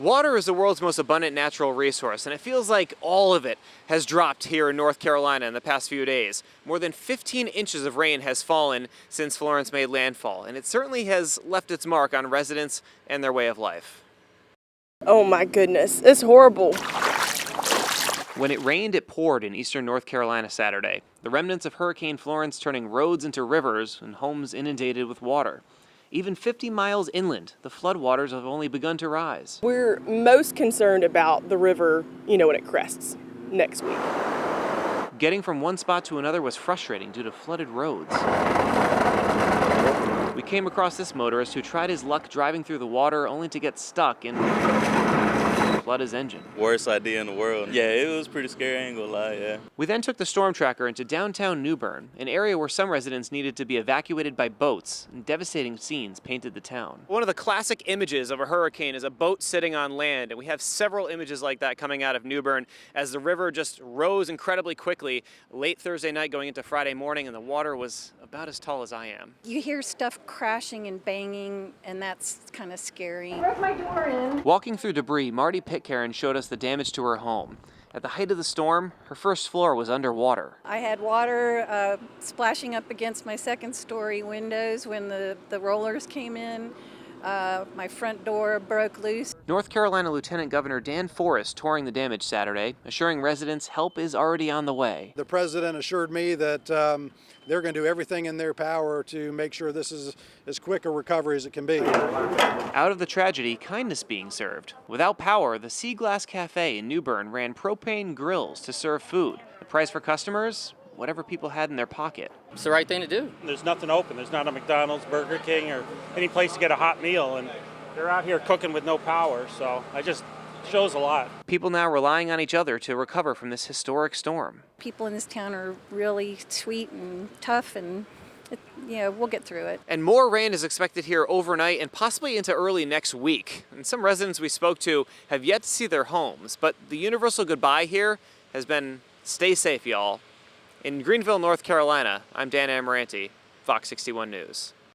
Water is the world's most abundant natural resource, and it feels like all of it has dropped here in North Carolina in the past few days. More than 15 inches of rain has fallen since Florence made landfall, and it certainly has left its mark on residents and their way of life. Oh my goodness, it's horrible. When it rained, it poured in eastern North Carolina Saturday. The remnants of Hurricane Florence turning roads into rivers and homes inundated with water. Even 50 miles inland, the floodwaters have only begun to rise. We're most concerned about the river, when it crests next week. Getting from one spot to another was frustrating due to flooded roads. We came across this motorist who tried his luck driving through the water only to get stuck and flood his engine. Worst idea in the world. Yeah, it was pretty scary, I ain't gonna lie, yeah. We then took the storm tracker into downtown New Bern, an area where some residents needed to be evacuated by boats, and devastating scenes painted the town. One of the classic images of a hurricane is a boat sitting on land, and we have several images like that coming out of New Bern as the river just rose incredibly quickly late Thursday night going into Friday morning, and the water was about as tall as I am. You hear stuff crashing and banging, and that's kind of scary. Broke my door in. Walking through debris, Marty Pitcairn showed us the damage to her home. At the height of the storm, her first floor was underwater. I had water splashing up against my second-story windows when the rollers came in. My front door broke loose. North Carolina Lieutenant Governor Dan Forest touring the damage Saturday, assuring residents help is already on the way. The president assured me that they're going to do everything in their power to make sure this is as quick a recovery as it can be. Out of the tragedy, kindness being served. Without power, the Sea Glass Cafe in New Bern ran propane grills to serve food. The price for customers? Whatever people had in their pocket. It's the right thing to do. There's nothing open. There's not a McDonald's, Burger King, or any place to get a hot meal, and they're out here cooking with no power, so it just shows a lot. People now relying on each other to recover from this historic storm. People in this town are really sweet and tough, and we'll get through it. And more rain is expected here overnight and possibly into early next week. And some residents we spoke to have yet to see their homes, but the universal goodbye here has been stay safe, y'all. In Greenville, North Carolina, I'm Dan Amaranti, Fox 61 News.